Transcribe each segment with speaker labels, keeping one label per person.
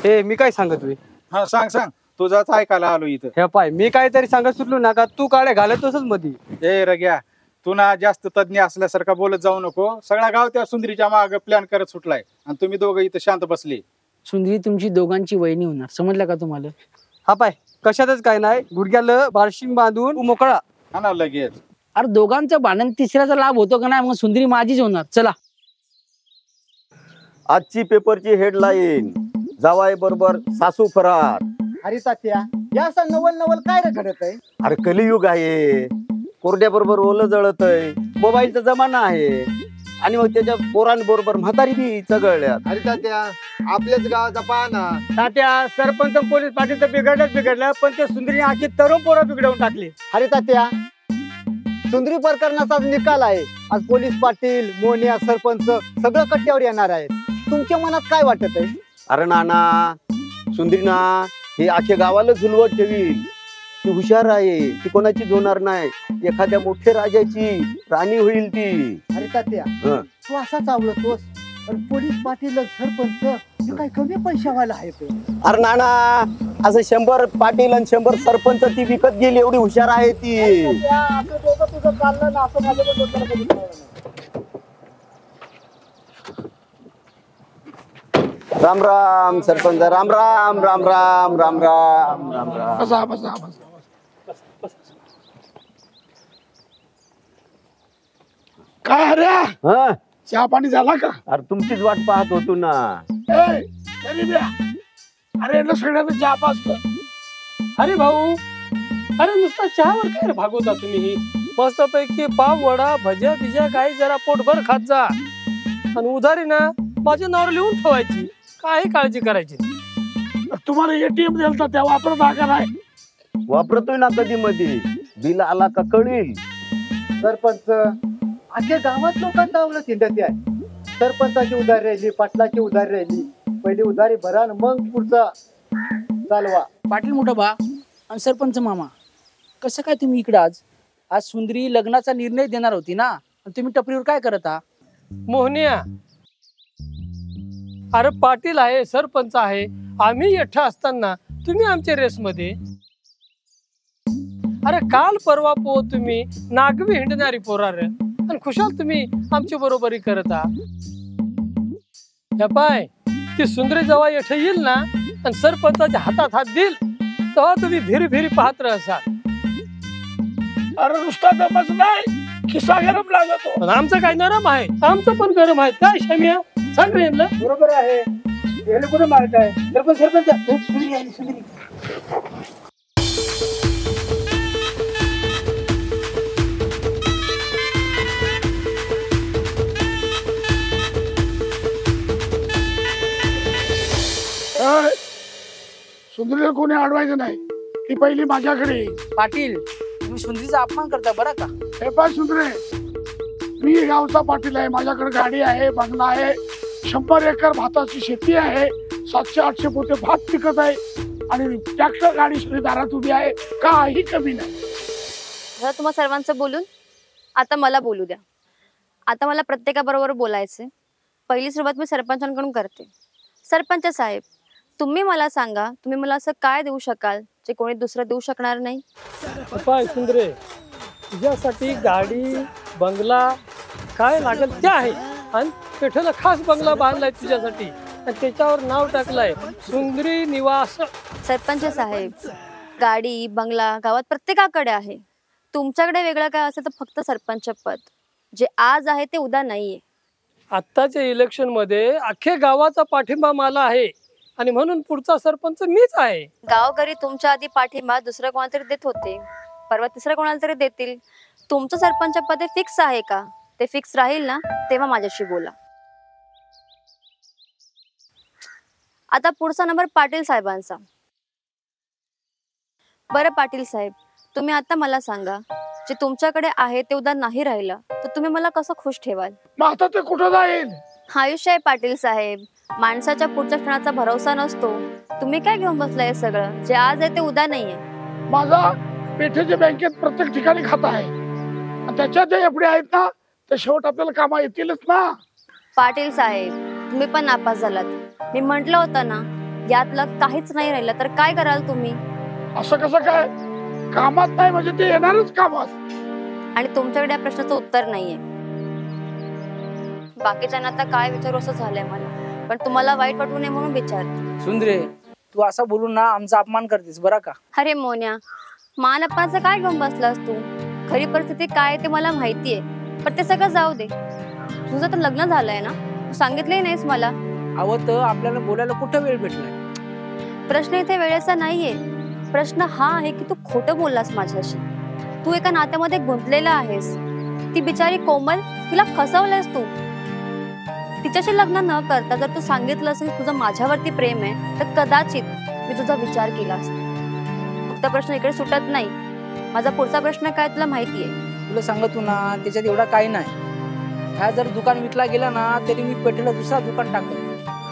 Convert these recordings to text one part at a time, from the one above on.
Speaker 1: हे मी काय सांगतोय?
Speaker 2: हा सांग सांग, तुझाच ऐकायला आलो इथं.
Speaker 1: हे पाय मी काहीतरी सांगत सुटलो ना का तू काड्या घालतोसच मधी.
Speaker 2: ए रग्या, तू ना जास्त तज्ञ असल्यासारखा बोलत जाऊ नको. सगळा गाव त्या सुंदरीच्या माग प्लॅन करत सुटलाय आणि तुम्ही दोघं इथं शांत बसले.
Speaker 3: सुंदरी तुमची दोघांची वहिनी होणार, समजलं का तुम्हाला?
Speaker 1: हा पाय कशातच काय नाही, गुडघ्याला बारशिंग बांधून तू मोकळा.
Speaker 2: हा ना लगेच.
Speaker 3: अरे दोघांचं भांडण तिसऱ्याचा लाभ होतो का नाही? मग सुंदरी माझीच होणार. चला.
Speaker 4: आजची पेपरची हेडलाईन, जावाई बरोबर सासू फरार.
Speaker 5: अरे तात्या, या असं नवल नवल काय रे घडत आहे?
Speaker 4: अरे कलियुग आहे, कोरड्या बरोबर ओलं जळत आहे, मोबाईलचा जमाना आहे आणि मग त्याच्या पोरांबरोबर म्हातारी बी चगळल्यात.
Speaker 5: अरे तात्या, आपल्याच गावाचा पाहना.
Speaker 1: तात्या सरपंच पोलीस पाटील तर बिघडलं, पण ते सुंदरी आखी तरुण पोरं बिघडवून टाकली.
Speaker 5: अरे तात्या, सुंदरी प्रकरणाचा निकाल आहे. आज पोलीस पाटील, मोन्या, सरपंच सगळं कट्ट्यावर येणार आहे. तुमच्या मनात काय वाटत आहे?
Speaker 4: अरे नाना, सुंदरी ना हे अख्ख्या गावाला झुलवत ठेवील. ती हुशार आहे, ती कोणाची होणार नाही. एखाद्या मोठ्या राजाची राणी होईल ती.
Speaker 5: अरे तात्या, तू असाच आवडतोस, पण पोलीस पाटील सरपंच हे काय कमी पैशावाला आहे ते.
Speaker 4: अरे नाना, असं 100 पाटील आणि 100 सरपंच ती विकत गेली, एवढी हुशार आहे ती.
Speaker 5: असं दोघं तुझं चाललं ना, असं माझ्या डोक्याला कधी कळलं नाही.
Speaker 4: राम राम सरपंच, राम राम राम राम राम राम राम राम.
Speaker 6: बसा बसा बसा. काय अरे,
Speaker 4: हं?
Speaker 6: चहा पाणी झाला का?
Speaker 4: अरे तुमचीच वाट पाहत होतो ना.
Speaker 6: ए, गरीब्या, अरे न सगळ्यांना चहा पाजतो.
Speaker 7: अरे भाऊ, अरे नुसता चहावर काय रे भागवता तुम्ही? मस्त पैकी पाव वडा भज्या बिज्या काही जरा पोटभर खात जा आणि उधारी ना माझ्या नावावर लिहून ठेवायची, काही काळजी करायची.
Speaker 6: तुम्हाला एटीएम दिलता त्या वापरत का नाही?
Speaker 4: वापरतोय ना कधी मध्ये, बिल आला का कळील.
Speaker 5: सरपंच अख्या गावात लोकांना आवडत हिंडत आहे. सरपंचाची उधारी राहिली, पाटलाची उधारी राहिली. पहिली उधारी भरा आणि मग पुढचा चालवा.
Speaker 3: पाटील मोठा बा आणि सरपंच मामा, कसं काय तुम्ही इकडे आज? आज सुंदरी लग्नाचा निर्णय देणार होती ना, आणि तुम्ही टपरीवर काय करत आहात?
Speaker 7: मोहनिया, अरे पाटील आहे, सरपंच आहे, आम्ही एकठा असताना तुम्ही आमच्या रेस मध्ये. अरे काल परवा पो तुम्ही नागवी हिंडणारी पोरार आणि खुशाल तुम्ही आमची बरोबरी करत आहात. पाय ती सुंदरी जेव्हा येथे येईल ना आणि सरपंचाच्या हातात हात देईल तेव्हा तुम्ही भिरी भिरी पाहत राहसाल.
Speaker 6: अरे नुसता दमच नाही, खिसा गरम लागतो.
Speaker 7: पण आमचं काय नरम आहे, आमचं पण गरम आहे. काय शम्या सांग रे यांना.
Speaker 5: बरोबर आहे. कुठे मारत आहे सरपंच? सरपंच सुंदरी आली, सुंदरी.
Speaker 6: सुंदरीला कोणी अडवायचं नाही, ती पहिली माझ्याकडे येईल.
Speaker 3: पाटील, तुम्ही सुंदरीचा अपमान करता बरं का?
Speaker 6: हे पाय सुंदरे, मी गावचा पाटील आहे. माझ्याकडे गाडी आहे, बंगला आहे, 100 एकर भाताची शेती आहे, 700-800 पोते भात पिकत आहे आणि ट्रॅक्टर गाडी सगळी दारात उभी आहे. काही कमी नाही.
Speaker 8: तुम्हा सर्वांचं बोलून आता मला बोलू द्या. आता मला प्रत्येकाबरोबर बोलायचे. पहिली सुरुवात मी सरपंचांकडून करते. सरपंच साहेब, तुम्ही मला सांगा, तुम्ही मला असं काय देऊ शकाल जे कोणी दुसरं देऊ शकणार नाही?
Speaker 7: पाय सुंदरे, तुझ्यासाठी गाडी बंगला काय लागेल ते आहे आणि पेठेला खास बंगला बांधलाय तुझ्यासाठी आणि त्याच्यावर नाव टाकलंय सुंदरी निवास.
Speaker 8: सरपंच साहेब, गाडी बंगला गावात प्रत्येकाकडे आहे. तुमच्याकडे वेगळं काय असेल तर फक्त सरपंच पद, जे आज आहे ते उद्या नाहीये.
Speaker 7: आत्ताच्या इलेक्शन मध्ये अख्ख्या गावाचा पाठिंबा मला आहे आणि म्हणून पुढचा सरपंच मीच आहे.
Speaker 8: गावकरी तुमच्या आधी पाठिंबा दुसऱ्या कोणाला तरी देत होते, परवा तिसऱ्या कोणाला तरी देतील. तुमचं सरपंच पद फिक्स आहे का? ते फिक्स राहील ना तेव्हा माझ्याशी बोला. आता पुढचा नंबर पाटील साहेबांचा. बरं पाटील साहेब, तुम्ही आता मला सांगा, जे तुमच्याकडे आहे ते उद्या नाही राहिलं तर तुम्ही मला कसं खुश ठेवाल?
Speaker 6: मग आता ते कुठं जाईल?
Speaker 8: आयुष्य आहे पाटील साहेब, माणसाच्या पुढच्या क्षणाचा भरोसा नसतो. तुम्ही काय घेऊन बसलाय सगळं? जे आज आहे ते उद्या नाहीये.
Speaker 6: माझा पेठेच्या बँकेत प्रत्येक ठिकाणी खाता आहे आणि त्याच्यात जे एफडी आहेत ना, ते शेवट आपल्याला कामा येतीलच ना.
Speaker 8: पाटील साहेब, तुम्ही पण नापास झालात. मी म्हंटल होतं ना, यातलं काहीच नाही राहिलं तर काय कराल तुम्ही?
Speaker 6: असं कसं काय? कामात नाही म्हणजे ते येणारच कामात.
Speaker 8: आणि तुमच्याकडे या प्रश्नाचं उत्तर नाहीये. बाकीच्यांना आता काय विचारू असं झालंय मला, पण तुम्हाला वाईट वाटू नये म्हणून विचारते.
Speaker 3: सुंदरे, तू असं बोलून ना आमचा अपमान करतेस बरं का?
Speaker 8: अरे मोन्या, मान अपमानाचं काय घेऊन बसलास तू? खरी परिस्थिती काय आहे ते मला माहितीये, पण ते सगळं जाऊ दे. तुझं तर लग्न झालंय ना, तू सांगितलंही नाहीस मला.
Speaker 3: अवत आपल्याला बोलायला कुठं वेळ भेटलाय?
Speaker 8: प्रश्न इथे वेळेचा नाहीये. प्रश्न हा आहे की तू खोटं बोललास माझ्याशी. तू एका नात्यामध्ये गुंतलेला आहेस. ती बिचारी कोमल, तिला फसवलंयस तू. तिच्याशी लग्न न करता जर तू सांगितलं असेल तुझं माझ्यावरती प्रेम आहे तर कदाचित मी तुझा विचार केला असता. फक्त प्रश्न इकडे सुटत नाही. माझा पुढचा प्रश्न काय तुला माहितीये?
Speaker 3: तुला सांगतो ना, त्याच्यात एवढा काही नाही. ह्या जर दुकान विकला गेला ना तरी मी पेठेला दुसरा दुकान टाकतो.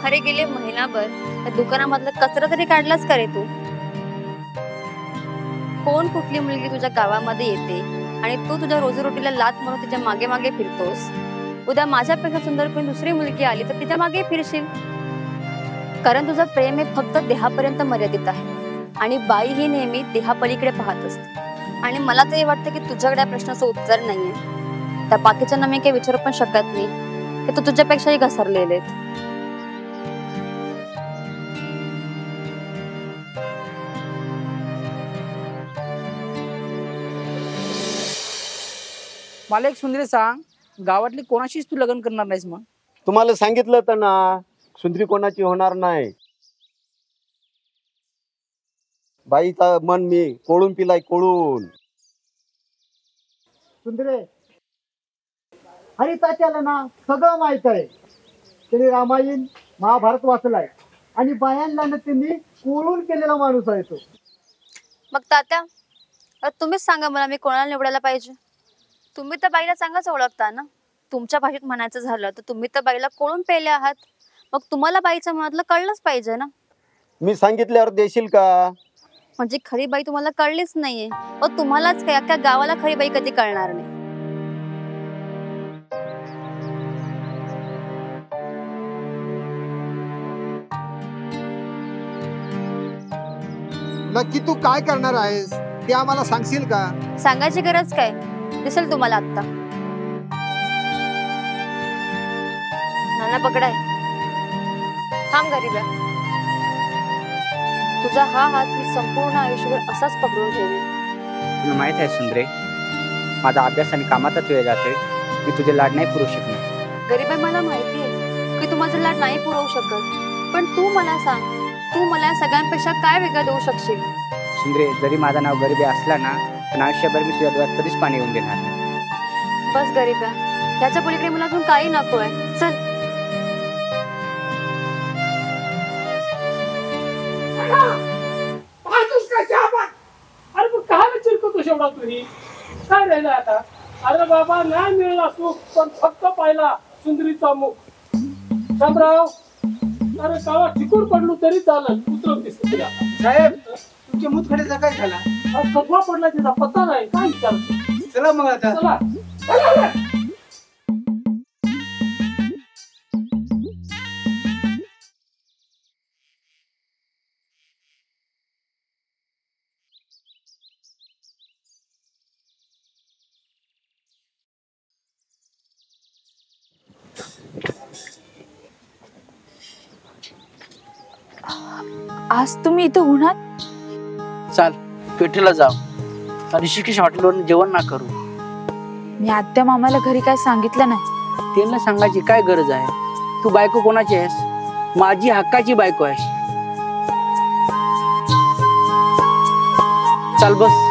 Speaker 8: अरे गेले महिनाभर त्या दुकानामधलं कचरा तरी काढलास का रे तू? कोण कुठली मुलगी तुझ्या गावामध्ये येते आणि तू तुझ्या रोजीरोटीला लात म्हणून तिच्या मागे मागे फिरतोस? उद्या माझ्यापेक्षा सुंदर कोणी दुसरी मुलगी आली तर तिच्या मागे फिरशील. कारण तुझं प्रेम हे फक्त देहापर्यंत मर्यादित आहे आणि बाई ही नेहमी देहापलीकडे पाहत असते. आणि मला तर हे वाटतं की तुझ्याकडे या प्रश्नाचं उत्तर नाहीये. त्या बाकीच्यांना मी काही विचारू पण शकत नाही, ते तर तुझ्यापेक्षाही घसरलेले आहेत.
Speaker 3: मला एक सुंदरे सांग, गावातली कोणाशीच तू लग्न करणार नाहीस मग?
Speaker 4: तुम्हाला सांगितलं तर ना, सुंदरी कोणाची होणार नाही. बाईचा मन मी कोळून पिलाय, कोळून.
Speaker 5: सुंदरे, हरी तात्याला ना सगळं माहित आहे. त्यांनी रामायण महाभारत वाचलाय आणि बायांना ना त्यांनी कोळून केलेला माणूस आहे तो.
Speaker 8: मग तात्या, तुम्हीच सांगा मला, मी कोणाला निवडायला पाहिजे? तुम्ही तर बाईला चांगलंच ओळखता ना. तुमच्या भाषेत म्हणायचं झालं तर तुम्ही तर बाईला कोळून पेले आहात. मग तुम्हाला बाईच्या मनातलं कळलंच पाहिजे ना.
Speaker 4: मी सांगितल्यावर देशील का?
Speaker 8: म्हणजे खरी बाई तुम्हाला कळलीच नाहीये. मग तुम्हालाच काय, अख्ख्या गावाला खरी बाई कधी कळणार नाही?
Speaker 9: नक्की तू काय करणार आहेस ते आम्हाला सांगशील का?
Speaker 8: सांगायची गरज काय, दिसेल तुम्हाला आता. नाना पकडाय, थांब गरीबा. तुझा हा हात मी संपूर्ण आयुष्यभर असाच पकडून ठेवेन.
Speaker 10: तुला माहित आहे सुंदरे, माझा अभ्यास आणि कामातच वेळ जातोय. मी तुझे लाड नाही पुरवू शकणार.
Speaker 8: गरीबा, मला माहिती आहे की तू माझं लाड नाही पुरवू शकत, पण तू मला सांग, तू मला सगळ्यांपेक्षा काय वेगळं देऊ शकशील?
Speaker 10: सुंदरे, जरी माझं नाव गरिबी असला ना, पण आयुष्यभर मी तुझ्या डोळ्यात कधीच पाणी येऊन देणार नाही.
Speaker 8: बस गरीबा, त्याच्या पलीकडे मला अजून काही नकोय. चल.
Speaker 7: अरे पण काय चिरकतो शेवडा तुम्ही? काय राहिलं आता? अरे बाबा, नाही मिळाला सुख, पण फक्त पाहिला सुंदरीचा मुख. शामराव, अरे कावा ठिकूर पडलो तरी चालेल, उतरव दिसत.
Speaker 1: साहेब, तुमच्या मुतखड्याचा काय झाला?
Speaker 7: कधवा पडला त्याचा पत्ता नाही. काय विचारतो?
Speaker 1: चला मग आता.
Speaker 7: चला.
Speaker 11: आज तुम्ही इथं उन्हात?
Speaker 3: चाल पेठेला जाऊ, ऋषिकेश हॉटेलवर जेवण ना करू.
Speaker 11: मी आत्या मामाला घरी काय सांगितलं नाही.
Speaker 3: त्यांना सांगायची काय गरज आहे? तू बायको कोणाची आहेस? माझी हक्काची बायको आहेस. चाल बस.